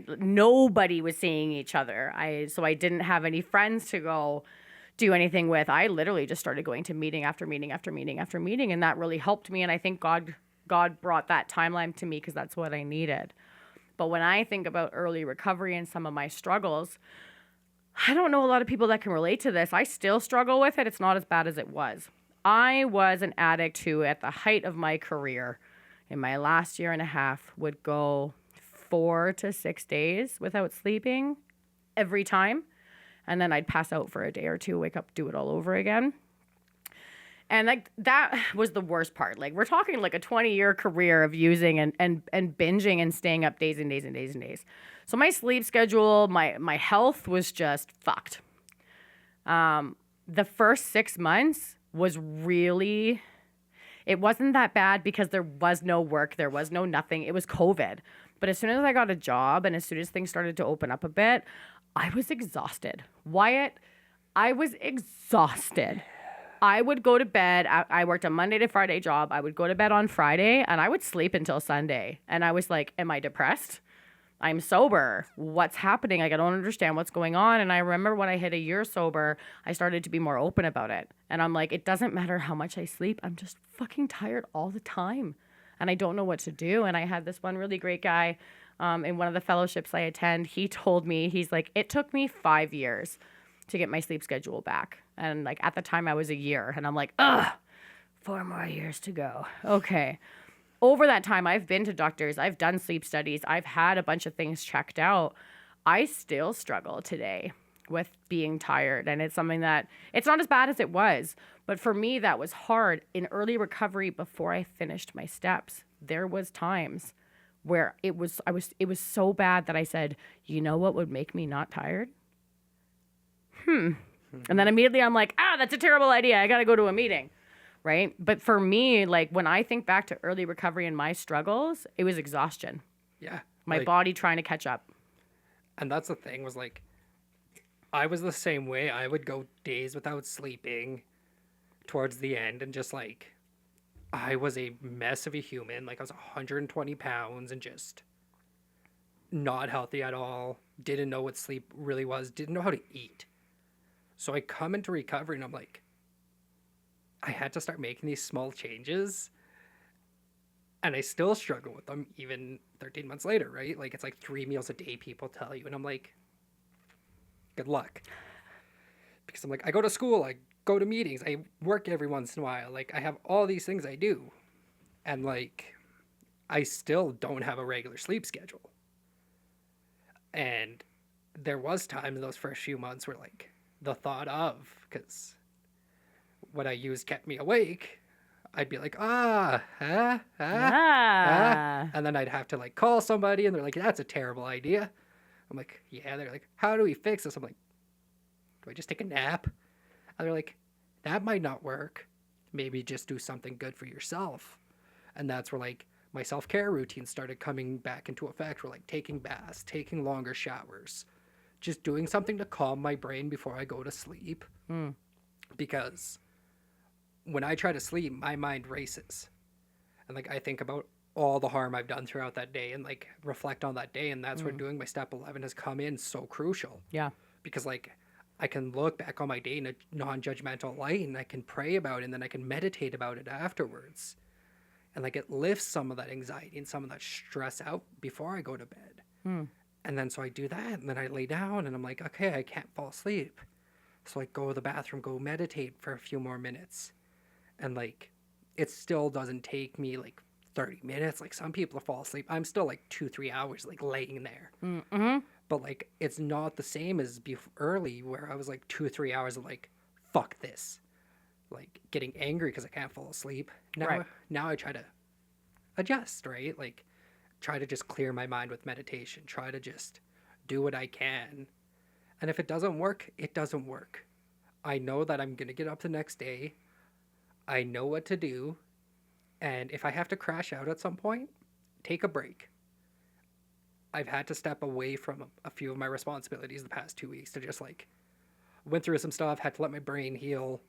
Nobody was seeing each other. So I didn't have any friends to go do anything with. I literally just started going to meeting after meeting after meeting after meeting. And that really helped me. And I think God brought that timeline to me because that's what I needed. But when I think about early recovery and some of my struggles, I don't know a lot of people that can relate to this. I still struggle with it. It's not as bad as it was. I was an addict who, at the height of my career, in my last year and a half, would go 4 to 6 days without sleeping every time. And then I'd pass out for a day or two, wake up, do it all over again. And like that was the worst part. Like we're talking like a 20-year career of using and binging and staying up days and days and days and days. So my sleep schedule, my health was just fucked. The first 6 months was really, it wasn't that bad because there was no work, there was no nothing. It was COVID. But as soon as I got a job and as soon as things started to open up a bit, I was exhausted. Wyatt, I was exhausted. I would go to bed. I worked a Monday to Friday job. I would go to bed on Friday and I would sleep until Sunday. And I was like, am I depressed? I'm sober. What's happening? Like, I don't understand what's going on. And I remember when I hit a year sober, I started to be more open about it. And I'm like, it doesn't matter how much I sleep. I'm just fucking tired all the time. And I don't know what to do. And I had this one really great guy in one of the fellowships I attend. He told me, he's like, it took me 5 years to get my sleep schedule back. And like at the time I was a year. And I'm like, 4 more years to go. Okay. Over that time, I've been to doctors. I've done sleep studies. I've had a bunch of things checked out. I still struggle today with being tired. And it's something that it's not as bad as it was. But for me, that was hard. In early recovery, before I finished my steps, there was times where it was so bad that I said, you know what would make me not tired? And then immediately I'm like, that's a terrible idea. I got to go to a meeting. Right. But for me, like when I think back to early recovery and my struggles, it was exhaustion. Yeah. My body trying to catch up. And that's the thing was like, I was the same way. I would go days without sleeping towards the end and just like I was a mess of a human. Like, I was 120 pounds and just not healthy at all. Didn't know what sleep really was. Didn't know how to eat. So I come into recovery and I'm like, I had to start making these small changes. And I still struggle with them even 13 months later, right? Like, it's like 3 meals a day, people tell you. And I'm like, good luck. Because I'm like, I go to school, I go to meetings, I work every once in a while. Like, I have all these things I do. And like, I still don't have a regular sleep schedule. And there was times in those first few months where like the thought of, because what I used kept me awake, I'd be like, Ah. and then I'd have to like call somebody and they're like, that's a terrible idea. I'm like, yeah. They're like, how do we fix this? I'm like, do I just take a nap? And they're like, that might not work. Maybe just do something good for yourself. And that's where like my self-care routine started coming back into effect. Where like taking baths, taking longer showers, just doing something to calm my brain before I go to sleep. Mm. Because when I try to sleep, my mind races. And like I think about all the harm I've done throughout that day and like reflect on that day. And that's where doing my step 11 has come in so crucial. Yeah. Because like I can look back on my day in a non-judgmental light and I can pray about it and then I can meditate about it afterwards. And like it lifts some of that anxiety and some of that stress out before I go to bed. Mm. And then so I do that and then I lay down and I'm like, okay, I can't fall asleep. So I go to the bathroom, go meditate for a few more minutes. And like it still doesn't take me like 30 minutes. Like some people fall asleep. I'm still like 2-3 hours like laying there. Mm-hmm. But like it's not the same as early where I was like 2 or 3 hours of like, fuck this. Like getting angry because I can't fall asleep. Now I try to adjust, right? Like try to just clear my mind with meditation. Try to just do what I can. And if it doesn't work, it doesn't work. I know that I'm going to get up the next day. I know what to do. And if I have to crash out at some point, take a break. I've had to step away from a few of my responsibilities the past 2 weeks to just like went through some stuff, had to let my brain heal.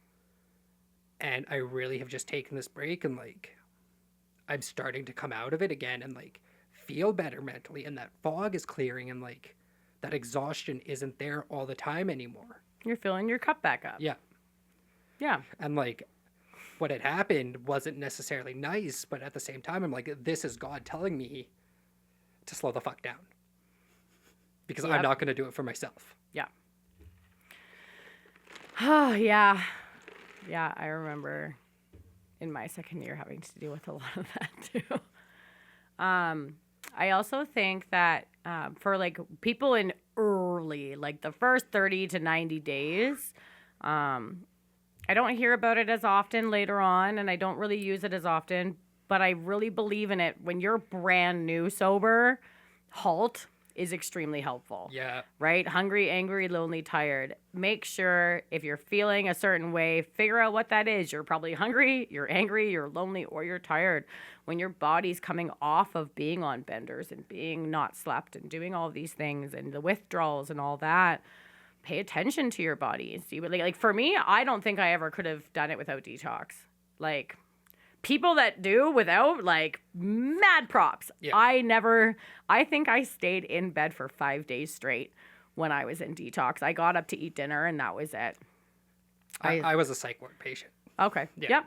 And I really have just taken this break and like I'm starting to come out of it again and like feel better mentally and that fog is clearing and like that exhaustion isn't there all the time anymore. You're filling your cup back up. Yeah. Yeah. And like what had happened wasn't necessarily nice, but at the same time I'm like, this is God telling me to slow the fuck down. Because I'm not going to do it for myself. Yeah. Oh, yeah. Yeah, I remember in my second year having to deal with a lot of that too. I also think that for like people in early, like the first 30 to 90 days, I don't hear about it as often later on, and I don't really use it as often, but I really believe in it. When you're brand new sober, HALT is extremely helpful. Yeah. Right? Hungry, angry, lonely, tired. Make sure if you're feeling a certain way, figure out what that is. You're probably hungry, you're angry, you're lonely, or you're tired. When your body's coming off of being on benders and being not slept and doing all these things and the withdrawals and all that, pay attention to your body. See, like for me, I don't think I ever could have done it without detox. Like people that do without, like, mad props. Yeah. I think I stayed in bed for 5 days straight when I was in detox. I got up to eat dinner and that was it. I was a psych ward patient. Okay. Yeah. Yep.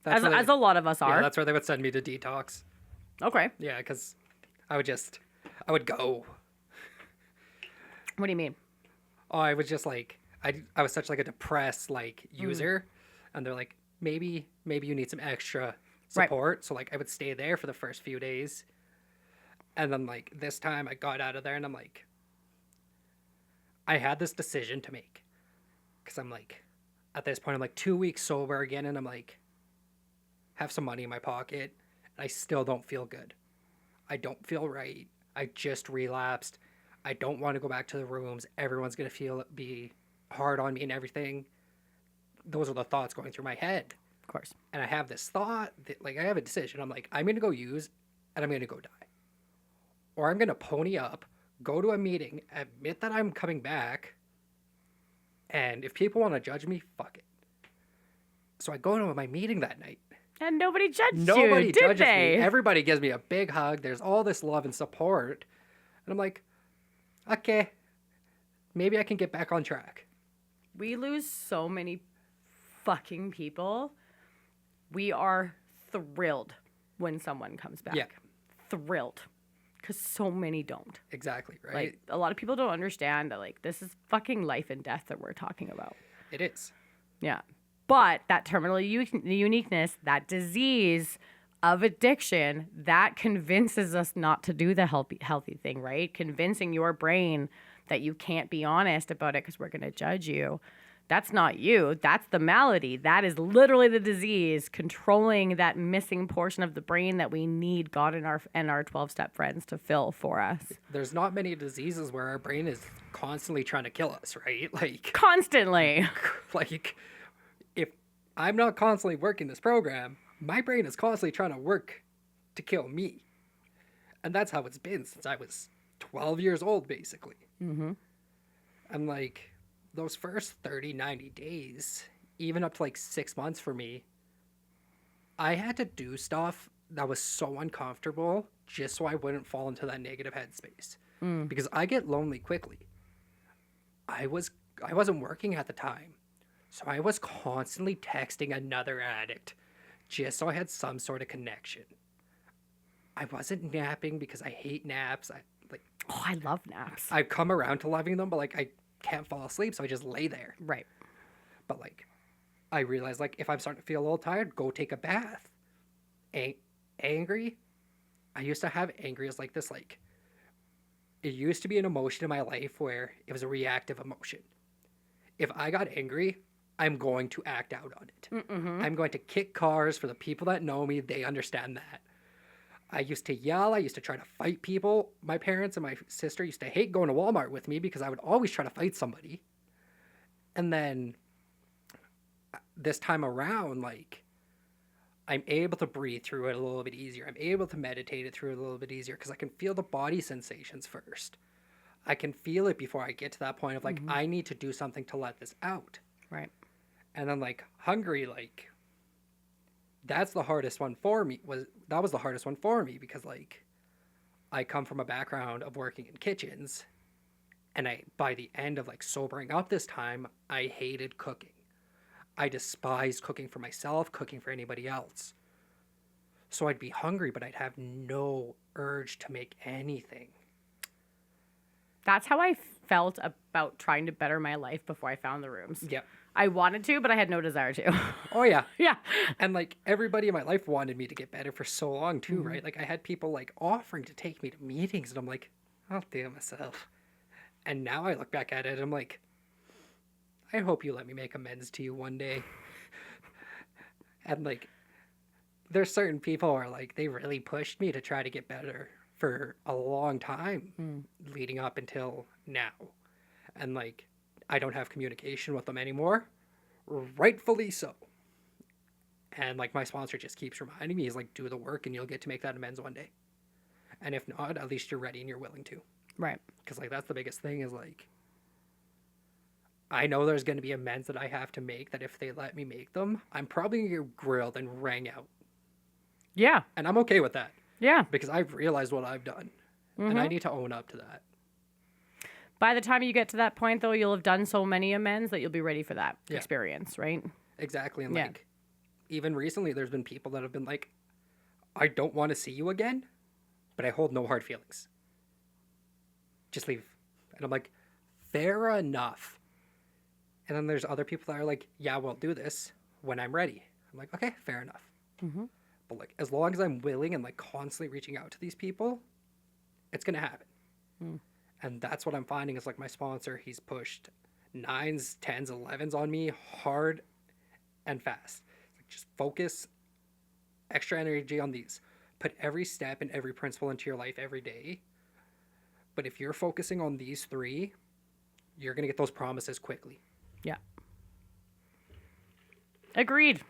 That's As a lot of us are. Yeah, that's where they would send me to detox. Okay. Yeah, because I would go. What do you mean? Oh, I was just like, I was such like a depressed like user. And they're like, maybe you need some extra support. Right. So like I would stay there for the first few days. And then like this time I got out of there and I'm like, I had this decision to make. Because I'm like, at this point I'm like 2 weeks sober again and I'm like, have some money in my pocket. And I still don't feel good. I don't feel right. I just relapsed. I don't want to go back to the rooms. Everyone's going to be hard on me and everything. Those are the thoughts going through my head. Of course. And I have this thought that, like, I have a decision. I'm like, I'm going to go use and I'm going to go die. Or I'm going to pony up, go to a meeting, admit that I'm coming back. And if people want to judge me, fuck it. So I go to my meeting that night. And nobody judged you, Nobody did judges they? me. Everybody gives me a big hug. There's all this love and support. And I'm like, okay, maybe I can get back on track. We lose so many fucking people. We are thrilled when someone comes back. Yeah. Thrilled. Because so many don't. Exactly, right? Like, a lot of people don't understand that, like, this is fucking life and death that we're talking about. It is. Yeah. But that terminal uniqueness, that disease of addiction, that convinces us not to do the healthy thing, right? Convincing your brain that you can't be honest about it because we're going to judge you. That's not you. That's the malady. That is literally the disease controlling that missing portion of the brain that we need God and our 12-step friends to fill for us. There's not many diseases where our brain is constantly trying to kill us, right? Like, Constantly. like if I'm not constantly working this program, my brain is constantly trying to work to kill me. And that's how it's been since I was 12 years old, basically. Mm-hmm. And like those first 30, 90 days, even up to like 6 months for me, I had to do stuff that was so uncomfortable just so I wouldn't fall into that negative headspace. Because I get lonely quickly. I wasn't working at the time. So I was constantly texting another addict just so I had some sort of connection. I wasn't napping because I hate naps. Oh, I love naps. I've come around to loving them, but like I can't fall asleep, so I just lay there. Right. But like I realized like if I'm starting to feel a little tired, go take a bath. Angry? I used to have angry as like this like it used to be an emotion in my life where it was a reactive emotion. If I got angry, I'm going to act out on it. Mm-hmm. I'm going to kick cars. For the people that know me, they understand that. I used to yell. I used to try to fight people. My parents and my sister used to hate going to Walmart with me because I would always try to fight somebody. And then this time around, like, I'm able to breathe through it a little bit easier. I'm able to meditate it through it a little bit easier because I can feel the body sensations first. I can feel it before I get to that point of like, I need to do something to let this out. Right. And then like hungry, like that's the hardest one for me. That was the hardest one for me because like I come from a background of working in kitchens, and by the end of like sobering up this time, I hated cooking. I despised cooking for myself, cooking for anybody else. So I'd be hungry, but I'd have no urge to make anything. That's how I felt about trying to better my life before I found the rooms. Yep. I wanted to, but I had no desire to. Oh yeah. Yeah. And like everybody in my life wanted me to get better for so long too, right? Like I had people like offering to take me to meetings, and I'm like, I'll do it myself. And now I look back at it and I'm like, I hope you let me make amends to you one day. And like there's certain people who are like, they really pushed me to try to get better for a long time leading up until now. And like I don't have communication with them anymore. Rightfully so. And like my sponsor just keeps reminding me, he's like, do the work and you'll get to make that amends one day. And if not, at least you're ready and you're willing to. Right. Because like that's the biggest thing is like, I know there's going to be amends that I have to make that if they let me make them, I'm probably going to get grilled and rang out. Yeah. And I'm okay with that. Yeah. Because I've realized what I've done. And I need to own up to that. By the time you get to that point, though, you'll have done so many amends that you'll be ready for that experience, right? Exactly. And like, even recently, there's been people that have been like, I don't want to see you again, but I hold no hard feelings. Just leave. And I'm like, fair enough. And then there's other people that are like, yeah, we'll do this when I'm ready. I'm like, okay, fair enough. But like, as long as I'm willing and like constantly reaching out to these people, it's going to happen. And that's what I'm finding is like my sponsor, he's pushed 9s, 10s, 11s on me hard and fast. Like just focus extra energy on these. Put every step and every principle into your life every day. But if you're focusing on these 3, you're going to get those promises quickly. Yeah. Agreed.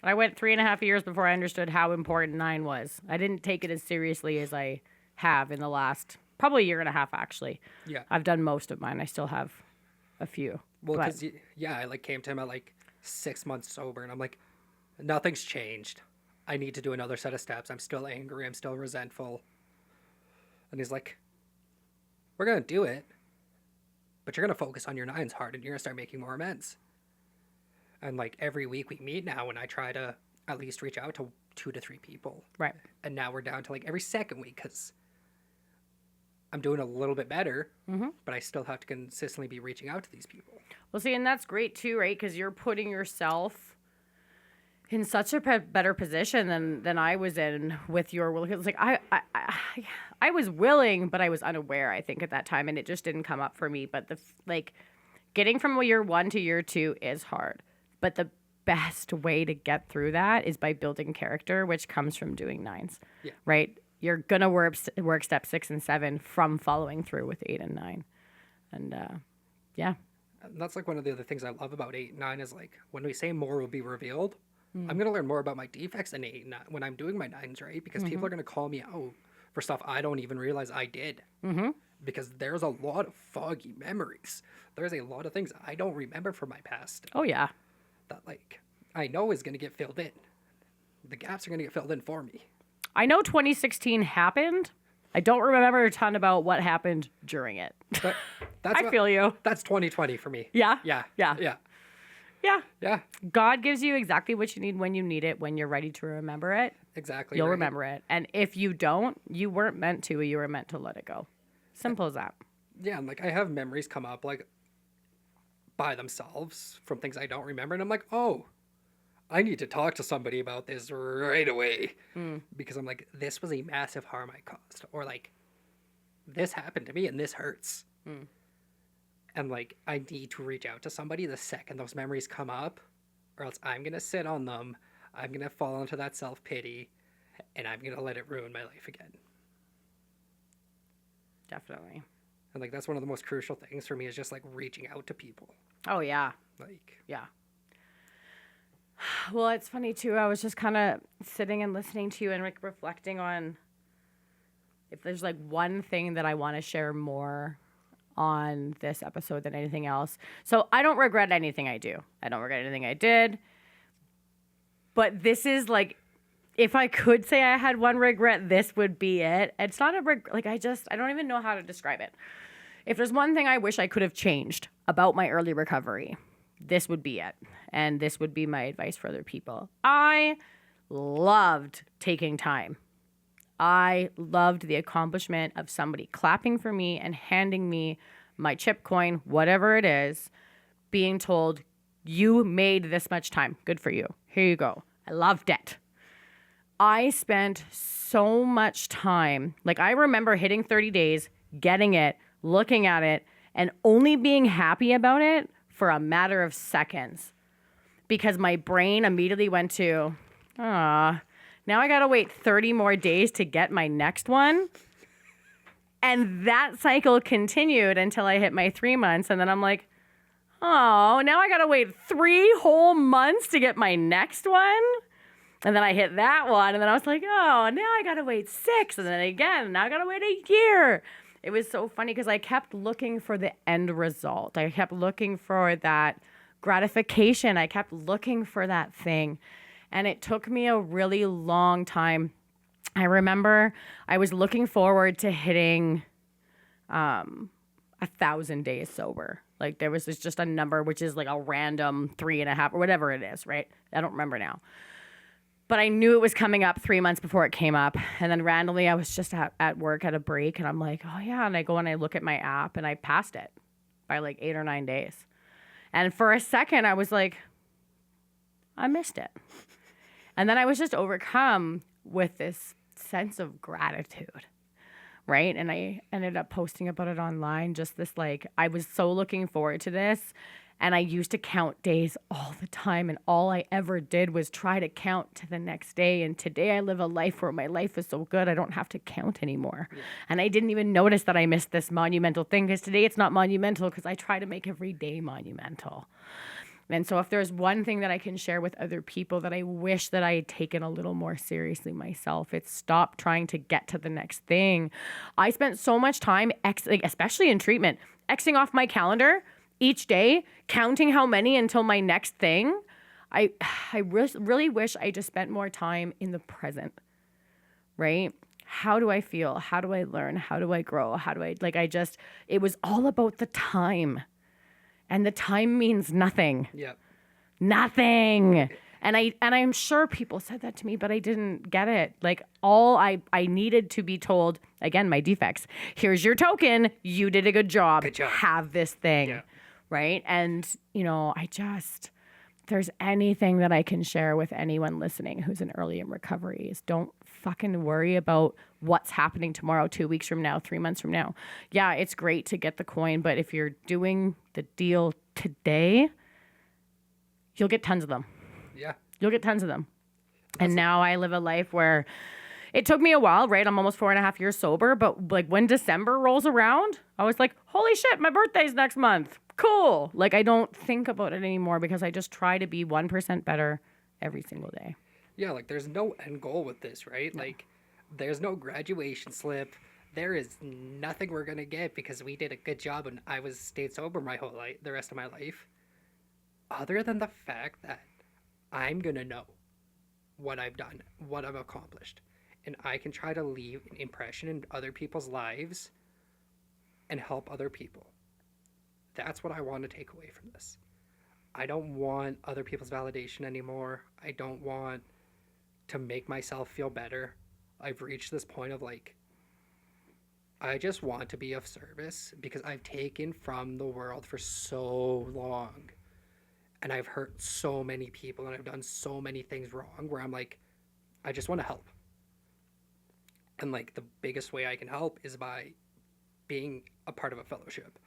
I went 3.5 years before I understood how important 9 was. I didn't take it as seriously as I have in the last probably 1.5 years, actually. Yeah. I've done most of mine. I still have a few. Well, because, I like came to him at like 6 months sober, and I'm like, nothing's changed. I need to do another set of steps. I'm still angry. I'm still resentful. And he's like, we're going to do it, but you're going to focus on your nines hard and you're going to start making more amends. And like every week we meet now and I try to at least reach out to 2 to 3 people. Right. And now we're down to like every second week because I'm doing a little bit better, but I still have to consistently be reaching out to these people. Well, see, and that's great too, right? Because you're putting yourself in such a better position than I was in with your will. It's like I was willing, but I was unaware, I think, at that time, and it just didn't come up for me. But getting from year 1 to year 2 is hard. But the best way to get through that is by building character, which comes from doing nines. Yeah. Right? You're gonna work step 6 and 7 from following through with 8 and 9, and yeah. And that's like one of the other things I love about 8 and 9 is like when we say more will be revealed, I'm going to learn more about my defects in 8 and 9 when I'm doing my 9s, right? Because people are going to call me out for stuff I don't even realize I did. Because there's a lot of foggy memories. There's a lot of things I don't remember from my past Oh yeah. that like I know is going to get filled in. The gaps are going to get filled in for me. I know 2016 happened. I don't remember a ton about what happened during it. But that's I feel you. That's 2020 for me. Yeah? Yeah. Yeah. Yeah. Yeah. Yeah. God gives you exactly what you need when you need it, when you're ready to remember it. Exactly. You'll right. remember it. And if you don't, you weren't meant to. You were meant to let it go. Simple as that. Yeah, and like I have memories come up like by themselves from things I don't remember, and I'm like, oh, I need to talk to somebody about this right away because I'm like, this was a massive harm I caused, or like, this happened to me and this hurts, and like I need to reach out to somebody the second those memories come up, or else I'm gonna sit on them, I'm gonna fall into that self-pity, and I'm gonna let it ruin my life again. Definitely. And like that's one of the most crucial things for me is just like reaching out to people. Oh, yeah. Like, Yeah. Well, it's funny too. I was just kind of sitting and listening to you and like reflecting on if there's like one thing that I want to share more on this episode than anything else. So I don't regret anything I do. I don't regret anything I did. But this is like, if I could say I had one regret, this would be it. It's not a regret. Like I don't even know how to describe it. If there's one thing I wish I could have changed about my early recovery, this would be it. And this would be my advice for other people. I loved taking time. I loved the accomplishment of somebody clapping for me and handing me my chip coin, whatever it is, being told, you made this much time. Good for you. Here you go. I loved it. I spent so much time. Like I remember hitting 30 days, getting it, looking at it, and only being happy about it for a matter of seconds. Because my brain immediately went to, now I got to wait 30 more days to get my next one. And that cycle continued until I hit my 3 months. And then I'm like, oh, now I got to wait 3 whole months to get my next one. And then I hit that one. And then I was like, oh, now I got to wait 6. And then again, now I got to wait a year. It was so funny because I kept looking for the end result. I kept looking for that gratification. I kept looking for that thing. And it took me a really long time. I remember I was looking forward to hitting 1,000 days sober. Like there was just a number, which is like a random 3.5 or whatever it is, right? I don't remember now. But I knew it was coming up 3 months before it came up. And then randomly I was just at work at a break and I'm like, oh yeah. And I go and I look at my app and I passed it by like 8 or 9 days. And for a second I was like, I missed it. And then I was just overcome with this sense of gratitude, right? And I ended up posting about it online, just this like, I was so looking forward to this. And I used to count days all the time. And all I ever did was try to count to the next day. And today I live a life where my life is so good, I don't have to count anymore. Yeah. And I didn't even notice that I missed this monumental thing because today it's not monumental because I try to make every day monumental. And so if there's one thing that I can share with other people that I wish that I had taken a little more seriously myself, it's stop trying to get to the next thing. I spent so much time, especially in treatment, Xing off my calendar each day, counting how many until my next thing. I really wish I just spent more time in the present, right? How do I feel? How do I learn? How do I grow? How do I, like, it was all about the time. And the time means nothing. Yeah. Nothing. And I'm sure people said that to me, but I didn't get it. Like, all I needed to be told, again, my defects. Here's your token. You did a good job. Good job. Have this thing. Yeah. Right? And, if there's anything that I can share with anyone listening who's in early in recovery is don't fucking worry about what's happening tomorrow, 2 weeks from now, 3 months from now. Yeah, it's great to get the coin, but if you're doing the deal today, you'll get tons of them. Yeah. You'll get tons of them. And now I live a life where it took me a while, right? I'm almost 4.5 years sober, but like when December rolls around, I was like, holy shit, my birthday's next month. Cool. Like, I don't think about it anymore because I just try to be 1% better every single day. Yeah, like there's no end goal with this, right? No. Like there's no graduation slip. There is nothing we're going to get because we did a good job and I stayed sober my whole life, the rest of my life. Other than the fact that I'm going to know what I've done, what I've accomplished. And I can try to leave an impression in other people's lives and help other people. That's what I want to take away from this. I don't want other people's validation anymore. I don't want to make myself feel better. I've reached this point of like, I just want to be of service because I've taken from the world for so long. And I've hurt so many people and I've done so many things wrong where I'm like, I just want to help. And like the biggest way I can help is by being a part of a fellowship.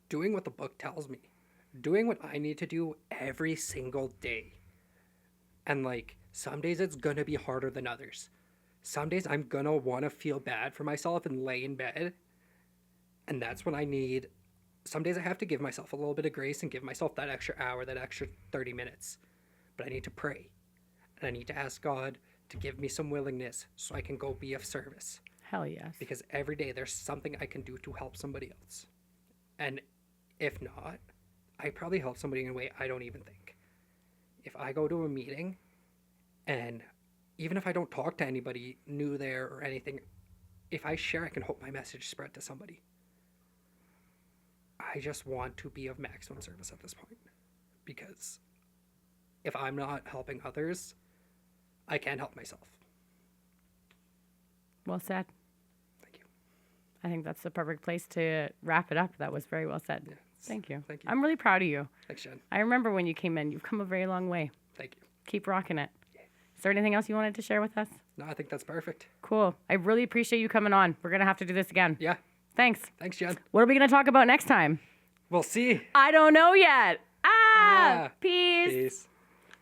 Doing what the book tells me. Doing what I need to do every single day. And like, some days it's gonna be harder than others. Some days I'm gonna wanna feel bad for myself and lay in bed. And that's when some days I have to give myself a little bit of grace and give myself that extra hour, that extra 30 minutes. But I need to pray. And I need to ask God to give me some willingness so I can go be of service. Hell yes. Because every day there's something I can do to help somebody else. And if not, I probably help somebody in a way I don't even think. If I go to a meeting and even if I don't talk to anybody new there or anything, if I share, I can hope my message spread to somebody. I just want to be of maximum service at this point. Because if I'm not helping others, I can't help myself. Well said. Thank you. I think that's the perfect place to wrap it up. That was very well said. Yeah, Thank you. Thank you. I'm really proud of you. Thanks, Jen. I remember when you came in. You've come a very long way. Thank you. Keep rocking it. Yeah. Is there anything else you wanted to share with us? No, I think that's perfect. Cool. I really appreciate you coming on. We're going to have to do this again. Yeah. Thanks. Thanks, Jen. What are we going to talk about next time? We'll see. I don't know yet. Peace.